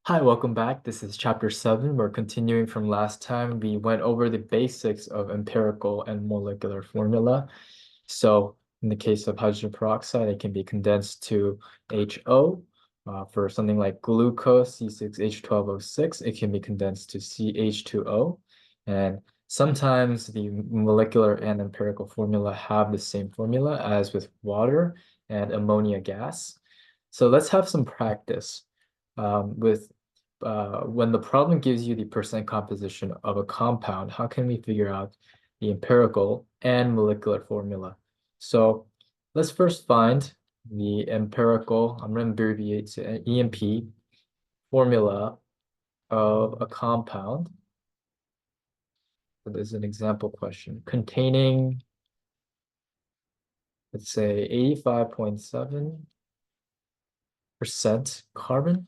Hi, welcome back. This is chapter 7. We're continuing from last time. We went over the basics of empirical and molecular formula. So in the case of hydrogen peroxide, it can be condensed to HO. For something like glucose, C6H12O6, it can be condensed to CH2O. And sometimes the molecular and empirical formula have the same formula as with water and ammonia gas. So let's have some practice with when the problem gives you the percent composition of a compound, how can we figure out the empirical and molecular formula? So let's first find the empirical, I'm going to abbreviate to EMP, formula of a compound. So there's an example question containing, let's say, 85.7% carbon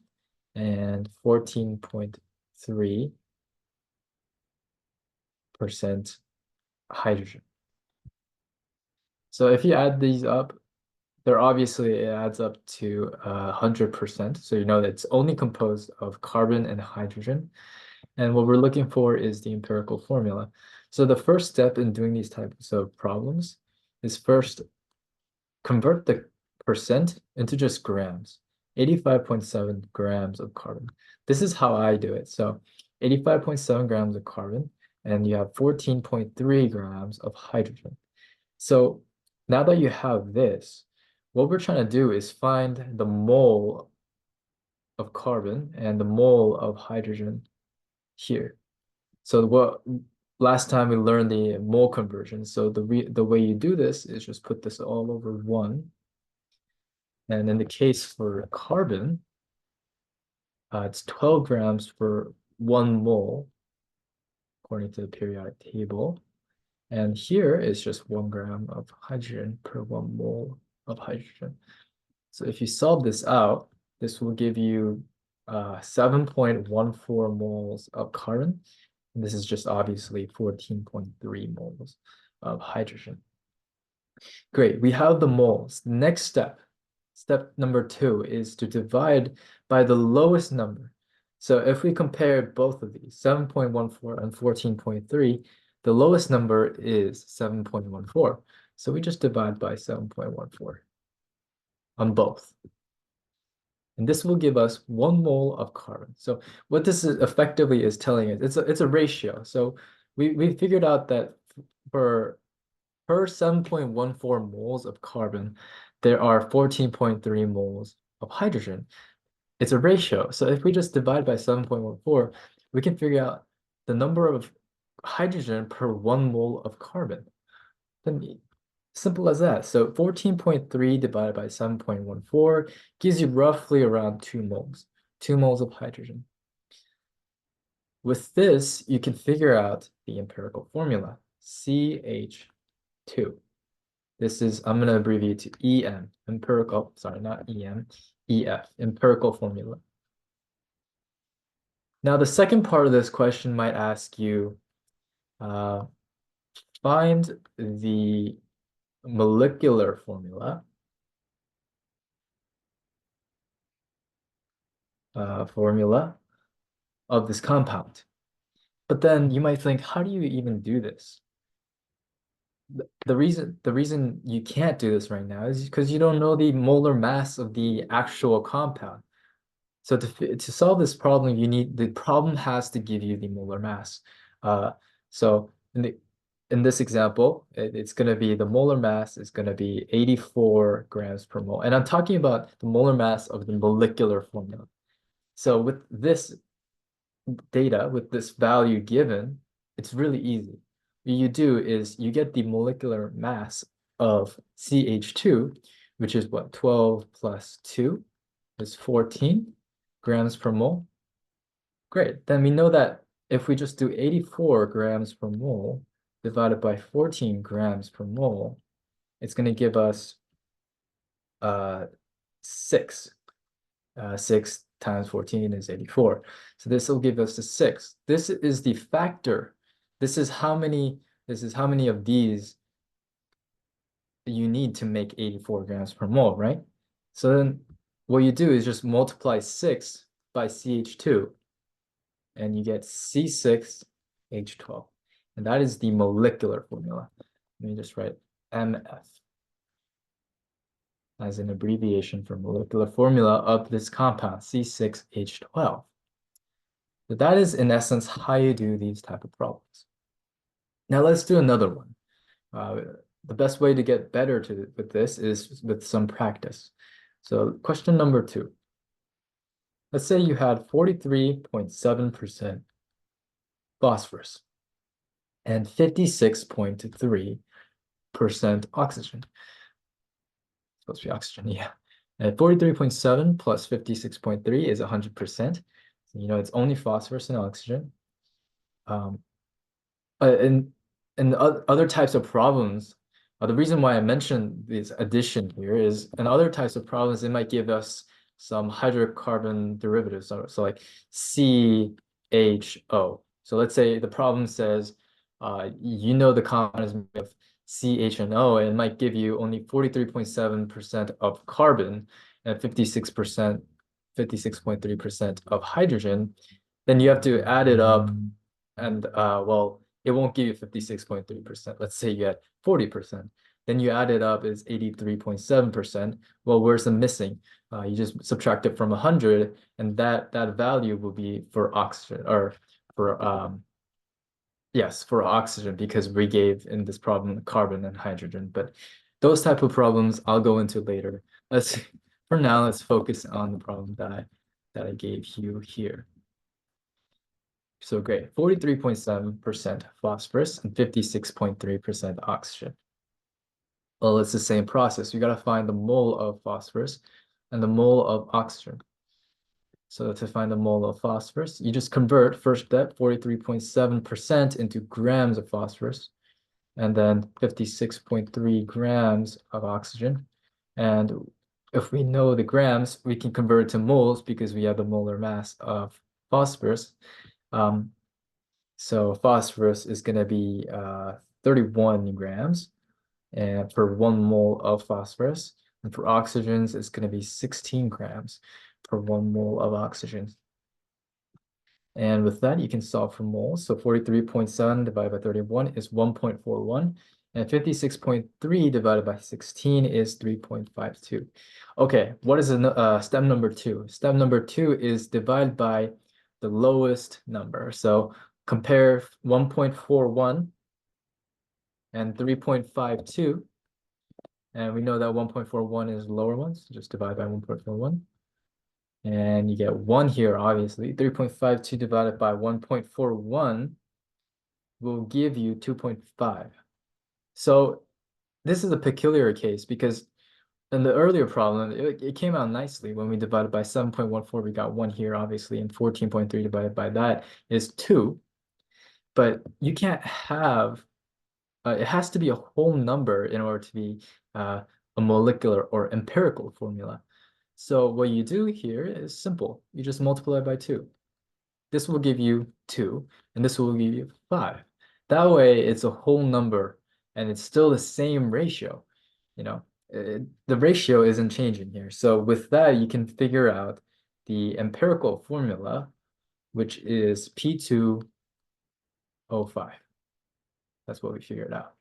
and 14.3% hydrogen. So if you add these up, they're obviously it adds up to 100%. So you know that it's only composed of carbon and hydrogen. And what we're looking for is the empirical formula. So the first step in doing these types of problems is first convert the percent into just grams. 85.7 grams of carbon. This is how I do it. So 85.7 grams of carbon, and you have 14.3 grams of hydrogen. So now that you have this, what we're trying to do is find the mole of carbon and the mole of hydrogen here. So what last time we learned the mole conversion. So the way you do this is just put this all over 1. And in the case for carbon, it's 12 grams for 1 mole, according to the periodic table. And here is just 1 gram of hydrogen per 1 mole of hydrogen. So if you solve this out, this will give you 7.14 moles of carbon. And this is just obviously 14.3 moles of hydrogen. Great, we have the moles. Next step, step number 2, is to divide by the lowest number. So if we compare both of these, 7.14 and 14.3, the lowest number is 7.14. So we just divide by 7.14 on both. And this will give us 1 mole of carbon. So what this is effectively is telling us, it's a ratio. So we figured out that for per 7.14 moles of carbon, there are 14.3 moles of hydrogen. It's a ratio. So if we just divide by 7.14, we can figure out the number of hydrogen per 1 mole of carbon. Then simple as that. So 14.3 divided by 7.14 gives you roughly around 2 moles, 2 moles of hydrogen. With this, you can figure out the empirical formula, CH2. This is, I'm going to abbreviate to EM, empirical, sorry, not EM, EF, empirical formula. Now, the second part of this question might ask you, find the molecular formula of this compound. But then you might think, how do you even do this? The reason you can't do this right now is because you don't know the molar mass of the actual compound. So to solve this problem, the problem has to give you the molar mass. So in this example, it's going to be the molar mass is going to be 84 grams per mole. And I'm talking about the molar mass of the molecular formula. So with this data, with this value given, it's really easy. What you do is you get the molecular mass of CH2, which is what, 12 plus 2 is 14 grams per mole. Great, then we know that if we just do 84 grams per mole divided by 14 grams per mole, it's going to give us 6. 6 times 14 is 84. So this will give us the 6. This is the factor. This is how many of these you need to make 84 grams per mole, right? So then what you do is just multiply 6 by CH2, and you get C6H12. And that is the molecular formula. Let me just write MF as an abbreviation for molecular formula of this compound, C6H12. So that is, in essence, how you do these type of problems. Now let's do another one. The best way to get better with this is with some practice. So question number 2. Let's say you had 43.7% phosphorus and 56.3% oxygen. It's supposed to be oxygen, yeah. And 43.7 plus 56.3 is 100%. So you know it's only phosphorus and oxygen. In other types of problems, the reason why I mentioned this addition here is in other types of problems, it might give us some hydrocarbon derivatives. So like CHO. So let's say the problem says, you know the compound is made of CH and O, and it might give you only 43.7% of carbon and 56.3% of hydrogen. Then you have to add it up, and well, it won't give you 56.3%. Let's say you had 40%. Then you add it up is 83.7%. Well, where's the missing? You just subtract it from 100, and that value will be for oxygen, or for yes, for oxygen, because we gave in this problem carbon and hydrogen. But those type of problems I'll go into later. For now, let's focus on the problem that I gave you here. So great, 43.7% phosphorus and 56.3% oxygen. Well, it's the same process. You got to find the mole of phosphorus and the mole of oxygen. So to find the mole of phosphorus, you just convert, first step, 43.7% into grams of phosphorus, and then 56.3 grams of oxygen. And if we know the grams, we can convert it to moles because we have the molar mass of phosphorus. So phosphorus is going to be 31 grams and for 1 mole of phosphorus. And for oxygens, it's going to be 16 grams per 1 mole of oxygen. And with that, you can solve for moles. So 43.7 divided by 31 is 1.41. And 56.3 divided by 16 is 3.52. Okay, what is step number 2? Step number 2 is divide by the lowest number. So compare 1.41 and 3.52. And we know that 1.41 is lower one, so just divide by 1.41. And you get 1 here, obviously. 3.52 divided by 1.41 will give you 2.5. So this is a peculiar case because in the earlier problem, it came out nicely. When we divided by 7.14, we got 1 here, obviously, and 14.3 divided by that is 2. But you can't have, it has to be a whole number in order to be a molecular or empirical formula. So what you do here is simple. You just multiply by 2. This will give you 2, and this will give you 5. That way, it's a whole number, and it's still the same ratio. You know, the ratio isn't changing here. So with that, you can figure out the empirical formula, which is P2O5. That's what we figured out.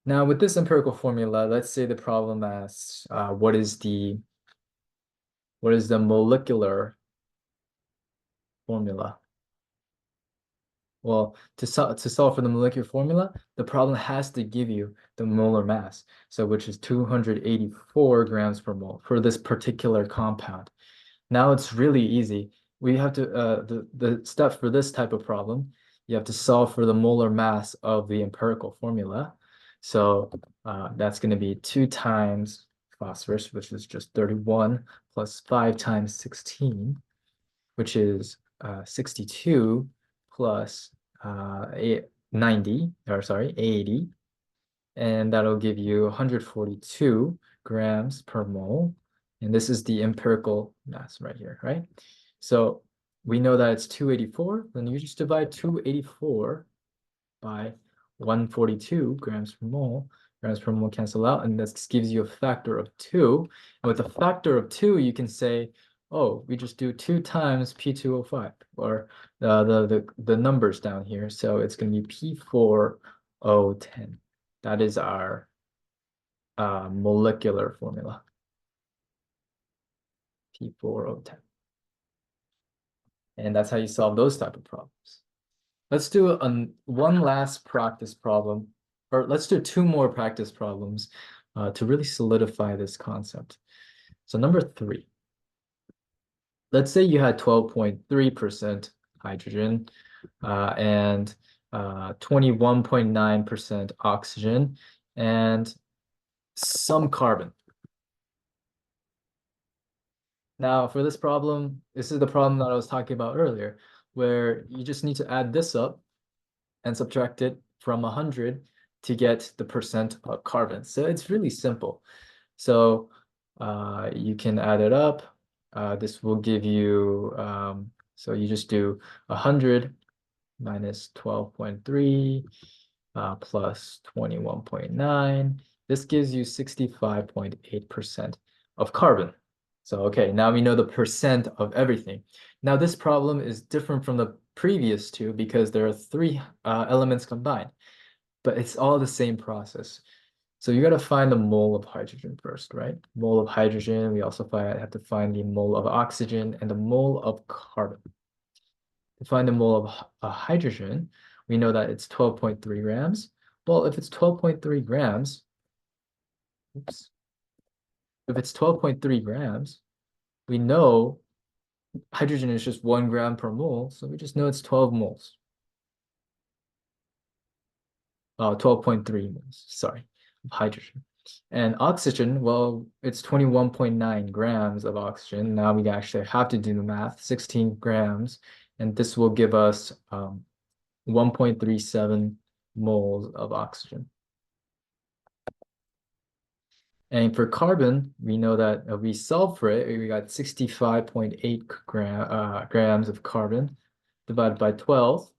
Now, with this empirical formula, let's say the problem asks, what is the molecular formula? Well, to solve for the molecular formula, the problem has to give you the molar mass, so which is 284 grams per mole for this particular compound. Now it's really easy. We have to the step for this type of problem, you have to solve for the molar mass of the empirical formula. So that's going to be 2 times phosphorus, which is just 31, plus 5 times 16, which is 62, plus 90, or sorry, 80. And that'll give you 142 grams per mole. And this is the empirical mass right here, right? So we know that it's 284. Then you just divide 284 by 142 grams per mole. Grams per mole cancel out, and this gives you a factor of 2. And with a factor of 2, you can say, oh, we just do 2 times P2O5 or the numbers down here. So it's going to be P4O10. That is our molecular formula, P4O10. And that's how you solve those type of problems. Let's do one last practice problem, or let's do 2 more practice problems to really solidify this concept. So number 3, let's say you had 12.3% hydrogen and 21.9% oxygen and some carbon. Now, for this problem, this is the problem that I was talking about earlier, where you just need to add this up and subtract it from 100 to get the percent of carbon. So it's really simple. So you can add it up. This will give you, so you just do 100 minus 12.3 plus 21.9. This gives you 65.8% of carbon. So, okay, now we know the percent of everything. Now this problem is different from the previous two because there are 3 elements combined, but it's all the same process. So you got to find the mole of hydrogen first, right? Mole of hydrogen. We also have to find the mole of oxygen and the mole of carbon. To find the mole of hydrogen, we know that it's 12.3 grams. Well, if it's 12.3 grams, oops, if it's 12.3 grams, we know hydrogen is just 1 gram per mole, so we just know it's 12 moles. 12.3 moles, sorry, of hydrogen. And oxygen, well, it's 21.9 grams of oxygen. Now we actually have to do the math, 16 grams, and this will give us 1.37 moles of oxygen. And for carbon, we know that we solved for it. We got 65.8 grams of carbon divided by 12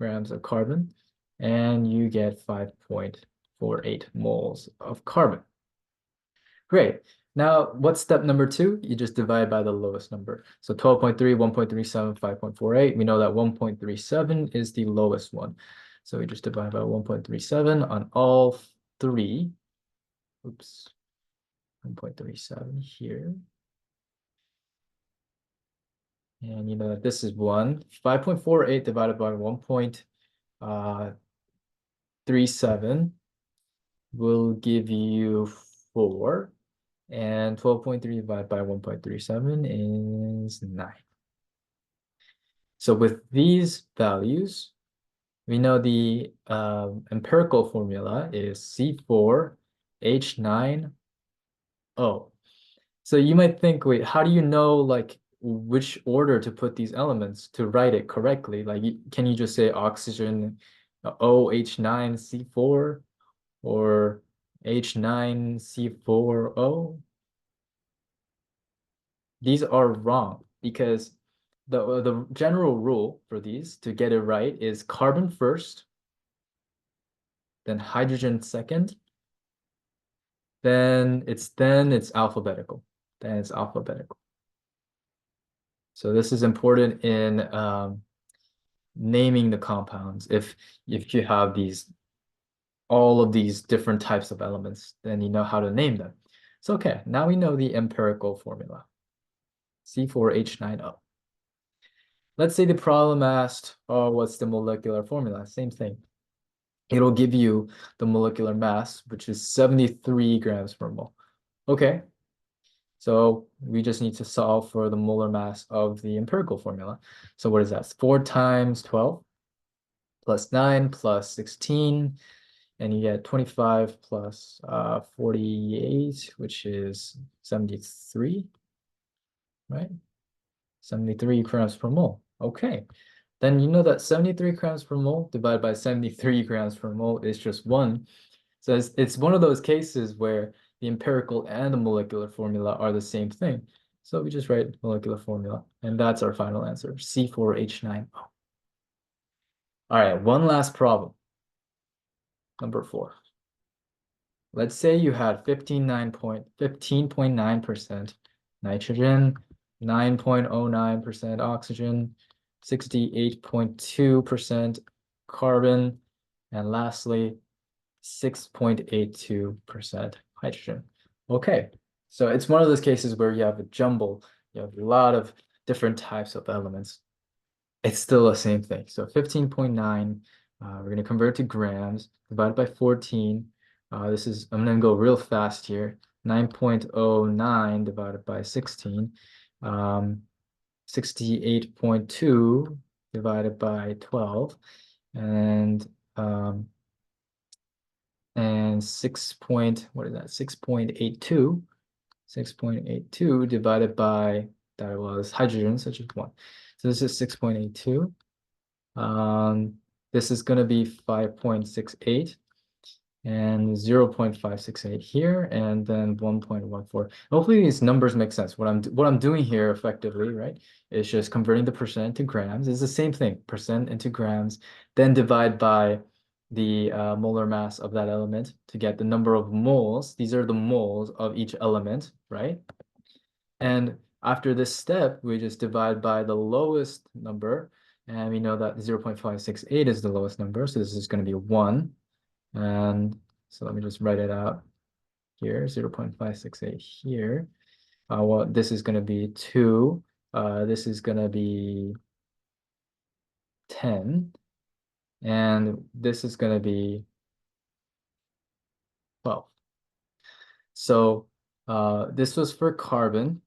grams of carbon, and you get 5.48 moles of carbon. Great. Now, what's step number 2? You just divide by the lowest number. So 12.3, 1.37, 5.48. We know that 1.37 is the lowest one. So we just divide by 1.37 on all 3. Oops. 1.37 here. And you know that this is 1. 5.48 divided by 1.37 will give you 4. And 12.3 divided by 1.37 is 9. So with these values, we know the empirical formula is C4H9O. So you might think, wait, how do you know like which order to put these elements to write it correctly? Like, can you just say oxygen OH9C4 or H9C4O? These are wrong because the general rule for these to get it right is carbon first, then hydrogen second, then it's alphabetical. Then it's alphabetical. So this is important in naming the compounds. If you have all of these different types of elements, then you know how to name them. So okay, now we know the empirical formula. C4H9O. Let's say the problem asked, oh, what's the molecular formula? Same thing. It'll give you the molecular mass, which is 73 grams per mole. Okay, so we just need to solve for the molar mass of the empirical formula. So what is that? 4 times 12 plus 9 plus 16, and you get 25 plus 48, which is 73, right? 73 grams per mole. Okay, then you know that 73 grams per mole divided by 73 grams per mole is just 1. So it's one of those cases where the empirical and the molecular formula are the same thing. So we just write molecular formula, and that's our final answer, C4H9O. All right, one last problem. Number 4. Let's say you had 15.9% nitrogen, 9.09% oxygen, 68.2% carbon, and lastly, 6.82% hydrogen. Okay, so it's one of those cases where you have a jumble, you have a lot of different types of elements. It's still the same thing. So 15.9, we're going to convert to grams, divided by 14. I'm going to go real fast here. 9.09 divided by 16. 68.2 divided by 12. And 6.82. 6.82 divided by, that was hydrogen, such as 1. So this is 6.82. This is going to be 5.68 and 0.568 here, and then 1.14. Hopefully these numbers make sense. What I'm doing here effectively, right, is just converting the percent to grams. It's the same thing, percent into grams, then divide by the molar mass of that element to get the number of moles. These are the moles of each element, right? And after this step, we just divide by the lowest number, and we know that 0.568 is the lowest number, so this is going to be 1. And so let me just write it out here, 0.568 here. Well, this is going to be 2. This is going to be 10. And this is going to be 12. So this was for carbon,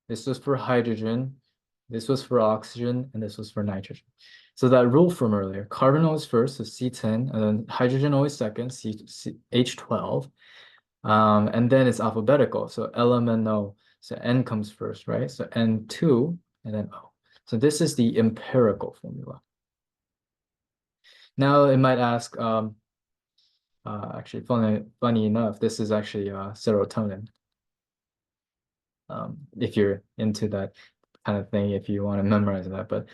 this was for hydrogen, this was for oxygen, and this was for nitrogen. So that rule from earlier, carbon always first, so C10, and then hydrogen always second, H12. And then it's alphabetical, so LMNO. So N comes first, right? So N2, and then O. So this is the empirical formula. Now it might ask, actually, funny enough, this is actually serotonin. If you're into that kind of thing, if you want to memorize that. But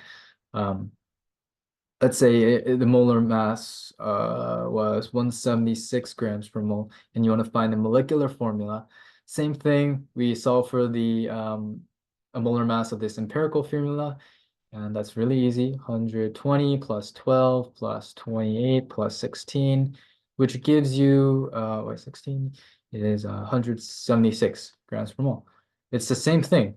let's say the molar mass was 176 grams per mole, and you want to find the molecular formula. Same thing we solve for the a molar mass of this empirical formula, and that's really easy. 120 plus 12 plus 28 plus 16, which gives you 16 is 176 grams per mole. It's the same thing.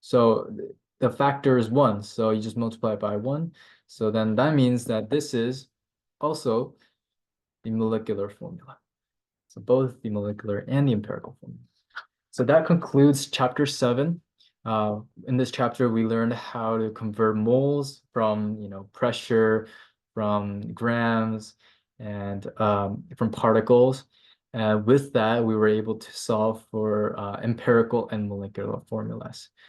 So the factor is 1, so you just multiply it by 1. So then that means that this is also the molecular formula. So both the molecular and the empirical formula. So that concludes chapter 7. In this chapter, we learned how to convert moles from, pressure, from grams, and from particles. With that, we were able to solve for empirical and molecular formulas.